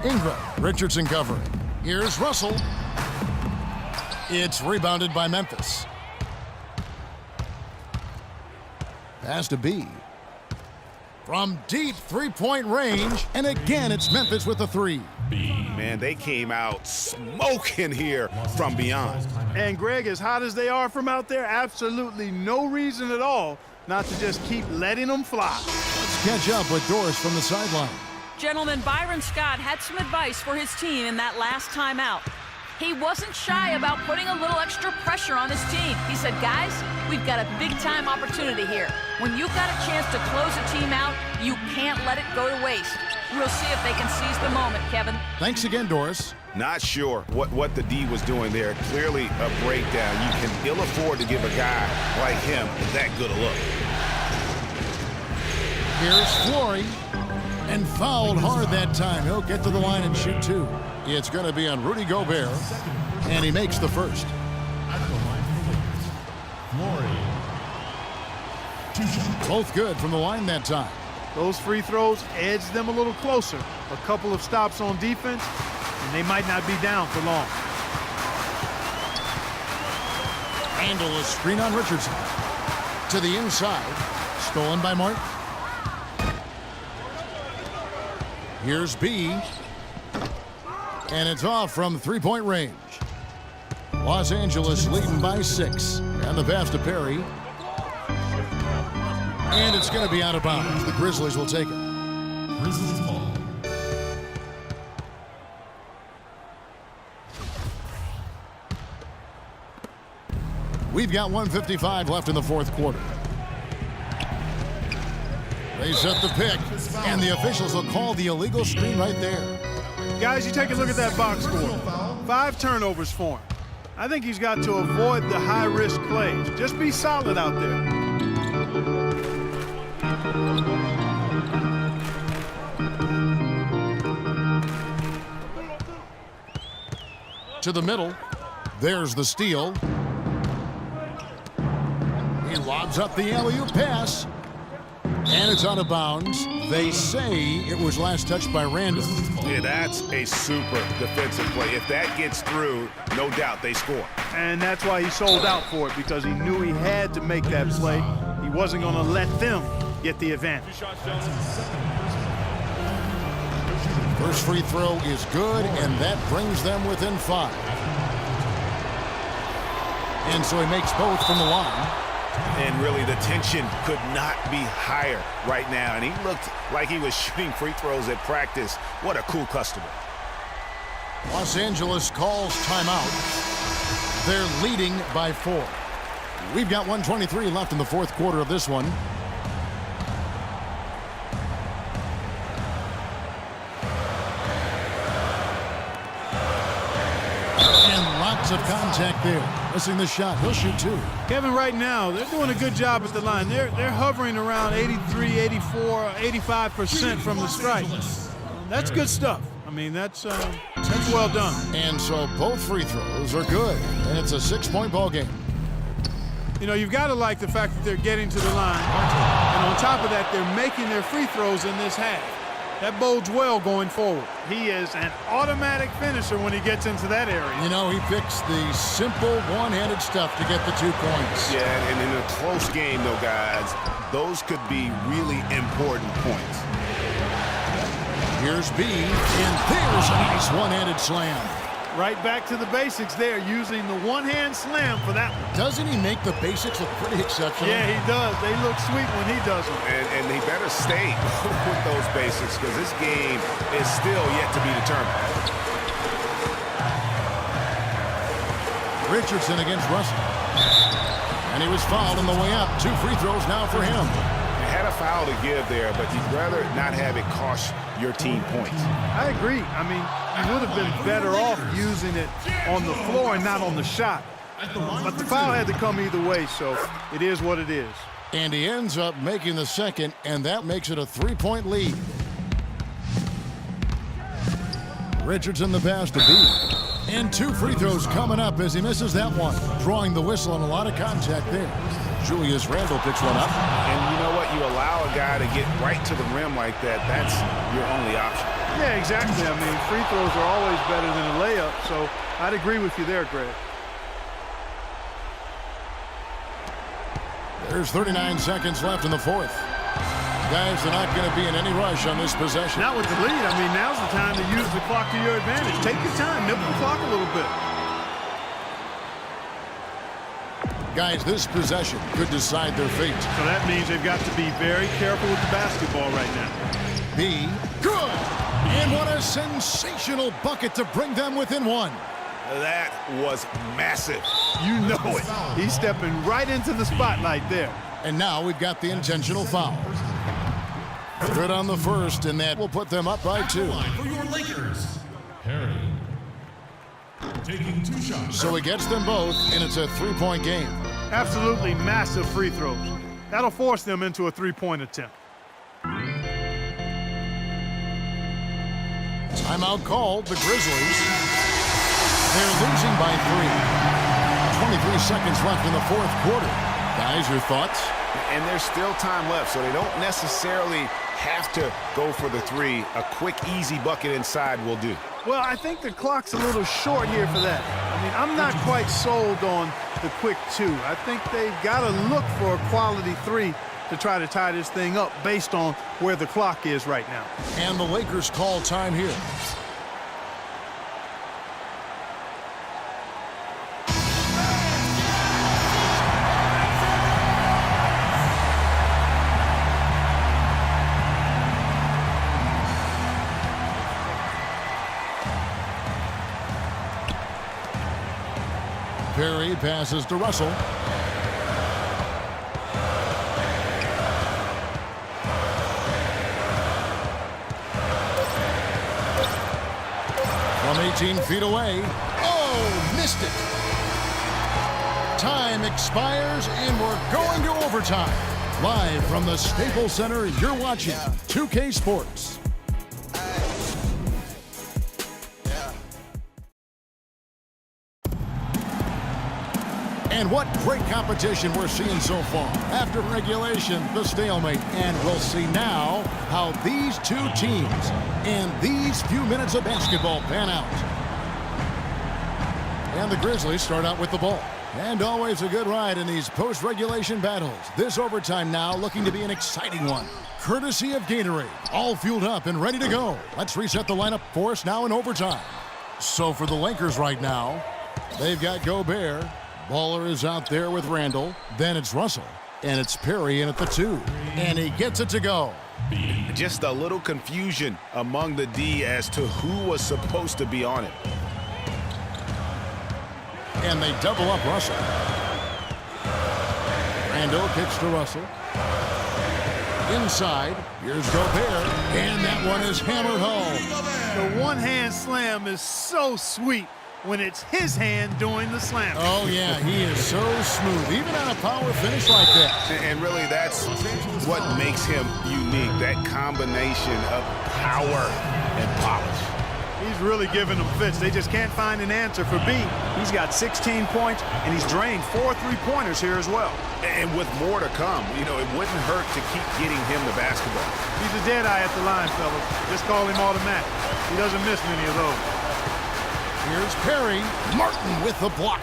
Ingram, Richardson covering. Here's Russell. It's rebounded by Memphis. Pass to B. From deep three-point range, and again it's Memphis with the three. Man, they came out smoking here from beyond. And Greg, as hot as they are from out there, absolutely no reason at all not to just keep letting them fly. Let's catch up with Doris from the sideline. Gentlemen, Byron Scott had some advice for his team in that last timeout. He wasn't shy about putting a little extra pressure on his team. He said, guys, we've got a big-time opportunity here. When you've got a chance to close a team out, you can't let it go to waste. We'll see if they can seize the moment, Kevin. Thanks again, Doris. Not sure what the D was doing there. Clearly a breakdown. You can ill afford to give a guy like him that good a look. Here's Flory. And fouled hard that time. He'll get to the line and shoot two. It's going to be on Rudy Gobert. And he makes the first. Both good from the line that time. Those free throws edge them a little closer. A couple of stops on defense, and they might not be down for long. Handle a screen on Richardson. To the inside. Stolen by Martin. Here's B. And it's off from three-point range. Los Angeles leading by 6. And the pass to Perry. And it's going to be out of bounds. The Grizzlies will take it. Grizzlies ball. We've got 1:55 left in the fourth quarter. They set the pick, and the officials will call the illegal screen right there. Guys, you take a look at that box score. 5 turnovers for him. I think he's got to avoid the high-risk plays. Just be solid out there. To the middle. There's the steal. He lobs up the alley-oop pass. And it's out of bounds. They say it was last touched by Randall. Yeah, that's a super defensive play. If that gets through, no doubt they score. And that's why he sold out for it, because he knew he had to make that play. He wasn't going to let them get the advantage. First free throw is good, and that brings them within 5. And so he makes both from the line. And really, the tension could not be higher right now. And he looked like he was shooting free throws at practice. What a cool customer. Los Angeles calls timeout. They're leading by 4. We've got 1:23 left in the fourth quarter of this one. And lots of contact there. Missing the shot. He'll shoot 2. Kevin, right now, they're doing a good job at the line. They're hovering around 83, 84, 85% from the strike. That's good stuff. I mean, that's well done. And so both free throws are good. And it's a 6-point ball game. You know, you've got to like the fact that they're getting to the line. And on top of that, they're making their free throws in this half. That bodes well going forward. He is an automatic finisher when he gets into that area. You know, he picks the simple one-handed stuff to get the 2 points. Yeah, and in a close game, though, guys, those could be really important points. Here's B, and there's a nice one-handed slam. Right back to the basics there, using the one-hand slam for that one. Doesn't he make the basics look pretty exceptional? Yeah, he does. They look sweet when he does them. And he better stay with those basics, because this game is still yet to be determined. Richardson against Russell. And he was fouled on the way up. 2 free throws now for him. You had a foul to give there, but you'd rather not have it cost your team points. I agree. I mean, you would have been better off using it on the floor and not on the shot. But the foul had to come either way, so it is what it is. And he ends up making the second, and that makes it a 3-point lead. Richardson the pass to B. And 2 free throws coming up as he misses that one. Drawing the whistle and a lot of contact there. Julius Randle picks one up. And you know what? You allow a guy to get right to the rim like that. That's your only option. Yeah, exactly. I mean, free throws are always better than a layup, so I'd agree with you there, Greg. There's 39 seconds left in the fourth. Guys, they're not going to be in any rush on this possession. Not with the lead. I mean, now's the time to use the clock to your advantage. Take your time. Nip the clock a little bit. Guys, this possession could decide their fate. So that means they've got to be very careful with the basketball right now. B, good. And what a sensational bucket to bring them within one. That was massive. You know it. He's stepping right into the spotlight there. And now we've got the intentional foul. Good on the first, and that will put them up by 2. For your Lakers, Perry. Taking 2 shots. So he gets them both, and it's a 3-point game. Absolutely massive free throws. That'll force them into a 3-point attempt. Timeout called, the Grizzlies. They're losing by 3. 23 seconds left in the fourth quarter. Guys, your thoughts? And there's still time left, so they don't necessarily have to go for the 3. A quick, easy bucket inside will do. Well, I think the clock's a little short here for that. I mean, I'm not quite sold on the quick 2. I think they've got to look for a quality 3 to try to tie this thing up based on where the clock is right now. And the Lakers call time here. Perry passes to Russell. From 18 feet away. Oh, missed it. Time expires, and we're going to overtime. Live from the Staples Center, you're watching 2K Sports. And what great competition we're seeing so far. After regulation, the stalemate. And we'll see now how these two teams and these few minutes of basketball pan out. And the Grizzlies start out with the ball. And always a good ride in these post-regulation battles. This overtime now looking to be an exciting one. Courtesy of Gatorade. All fueled up and ready to go. Let's reset the lineup for us now in overtime. So for the Lakers right now, they've got Gobert. Baller is out there with Randall. Then it's Russell. And it's Perry in at the 2. And he gets it to go. Just a little confusion among the D as to who was supposed to be on it. And they double up Russell. Randall kicks to Russell. Inside, here's Gobert. And that one is hammered home. The one-hand slam is so sweet when it's his hand doing the slam. Oh, yeah, he is so smooth, even on a power finish like that. And really, that's what makes him unique, that combination of power and polish. He's really giving them fits. They just can't find an answer for B. He's got 16 points, and he's drained 4 3-pointers here as well. And with more to come, you know, it wouldn't hurt to keep getting him the basketball. He's a dead eye at the line, fellas. Just call him automatic. He doesn't miss many of those. Here's Perry. Martin with the block.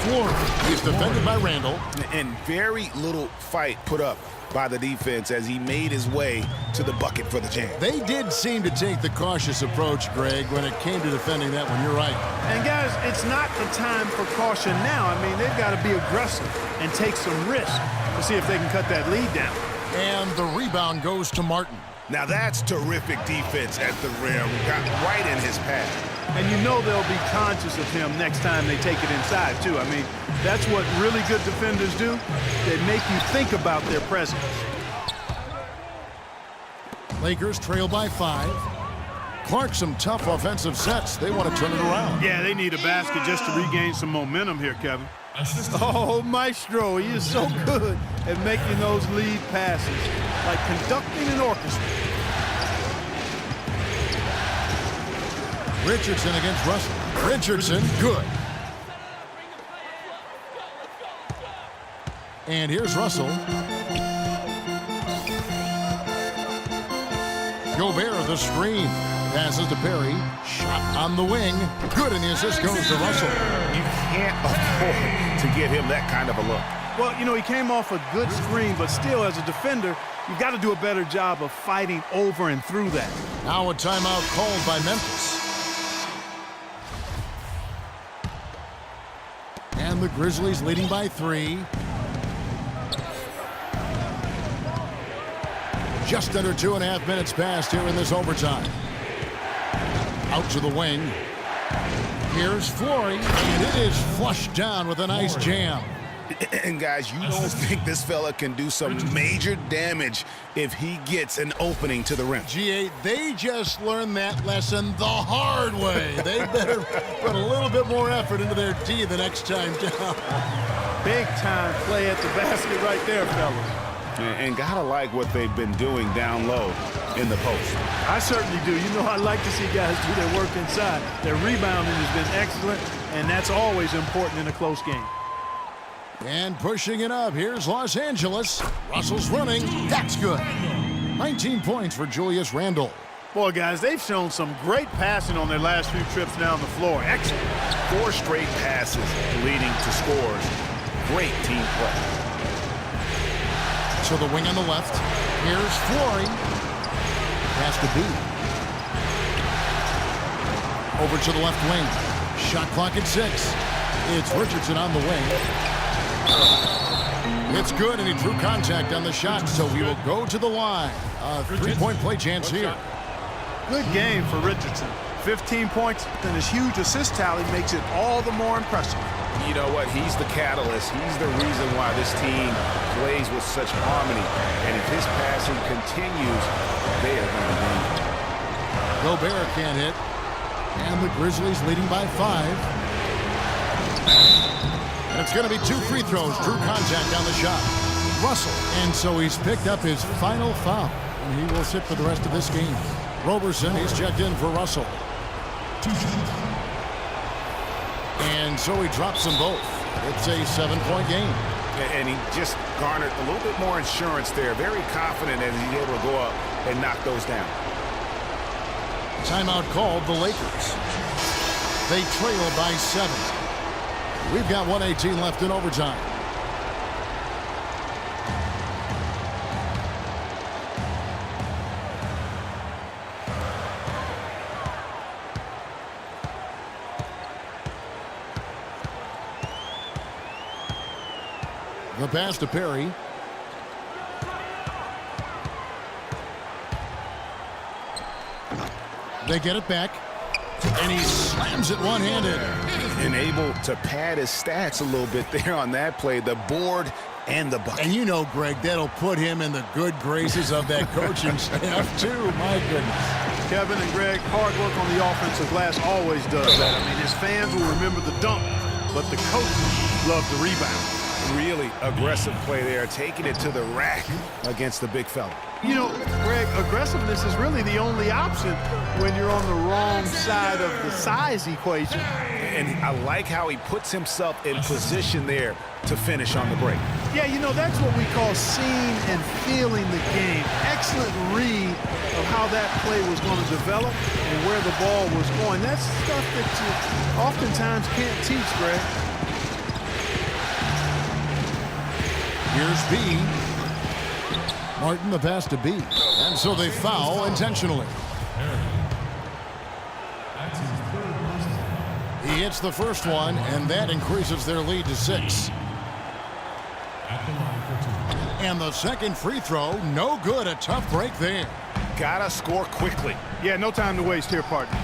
Florida. He's defended by Randall. And very little fight put up by the defense as he made his way to the bucket for the jam. They did seem to take the cautious approach, Greg, when it came to defending that one. You're right. And, guys, it's not the time for caution now. I mean, they've got to be aggressive and take some risk to see if they can cut that lead down. And the rebound goes to Martin. Now that's terrific defense at the rim. Got right in his path. And you know they'll be conscious of him next time they take it inside, too. I mean, that's what really good defenders do. They make you think about their presence. Lakers trail by 5. Clark, some tough offensive sets. They want to turn it around. Yeah, they need a basket just to regain some momentum here, Kevin. Oh, Maestro, he is so good at making those lead passes, like conducting an orchestra. Richardson against Russell. Richardson, good. And here's Russell. Gobert, the screen. Passes to Perry. Shot on the wing. Good, and the assist goes to Russell. You can't afford to give him that kind of a look. Well, you know, he came off a good screen, but still, as a defender, you've got to do a better job of fighting over and through that. Now a timeout called by Memphis. And the Grizzlies leading by 3. Just under 2.5 minutes passed here in this overtime. Out to the wing. Here's Flory, and it is flushed down with a nice jam. And guys, you don't think this fella can do some major damage if he gets an opening to the rim. G8, they just learned that lesson the hard way. They better put a little bit more effort into their D the next time down. Big time play at the basket right there, fellas. And gotta like what they've been doing down low in the post. I certainly do. You know, I like to see guys do their work inside. Their rebounding has been excellent, and that's always important in a close game. And pushing it up, here's Los Angeles. Russell's running. That's good. 19 points for Julius Randle. Boy, guys, they've shown some great passing on their last few trips down the floor. Excellent. 4 straight passes leading to scores. Great team play. To the wing on the left. Here's Flory. Pass to B. Over to the left wing. Shot clock at 6. It's Richardson on the wing. It's good, and he drew contact on the shot, so he will go to the line. A 3-point play chance here. Good game for Richardson. 15 points, and his huge assist tally makes it all the more impressive. You know what? He's the catalyst. He's the reason why this team plays with such harmony. And if his passing continues, they are going to win. Gobert can't hit. And the Grizzlies leading by 5. And it's going to be 2 free throws. Drew contact on the shot. Russell. And so he's picked up his final foul. And he will sit for the rest of this game. Roberson, he's checked in for Russell. And so he drops them both. It's a 7-point game. And he just garnered a little bit more insurance there. Very confident as he's able to go up and knock those down. Timeout called the Lakers. They trail by 7. We've got 1:18 left in overtime. The pass to Perry. They get it back. And he slams it one-handed. And able to pad his stats a little bit there on that play. The board and the bucket. And you know, Greg, that'll put him in the good graces of that coaching staff, too. My goodness. Kevin and Greg, hard work on the offensive glass always does that. I mean, his fans will remember the dunk, but the coaches love the rebound. Really aggressive play there, taking it to the rack against the big fella. You know, Greg, aggressiveness is really the only option when you're on the wrong side of the size equation. And I like how he puts himself in position there to finish on the break. Yeah, you know, that's what we call seeing and feeling the game. Excellent read of how that play was going to develop and where the ball was going. That's stuff that you oftentimes can't teach, Greg. Here's B. Martin, the pass to B. And so they foul intentionally. He hits the first one, and that increases their lead to 6. And the second free throw, no good. A tough break there. Gotta score quickly. Yeah, no time to waste here, partner.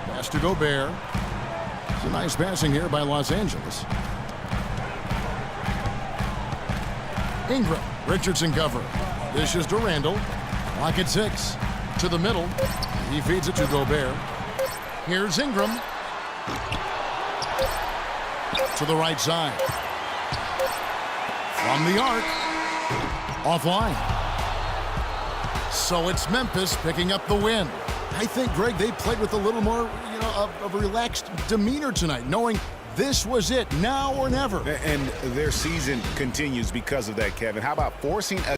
Pass to Gobert. It's a nice passing here by Los Angeles. Ingram, Richardson cover. This is to Randle. Lock at 6. To the middle. He feeds it to Gobert. Here's Ingram. To the right side. From the arc. Offline. So it's Memphis picking up the win. I think, Greg, they played with a little more, of a relaxed demeanor tonight, knowing this was it, now or never. And their season continues because of that, Kevin. How about forcing a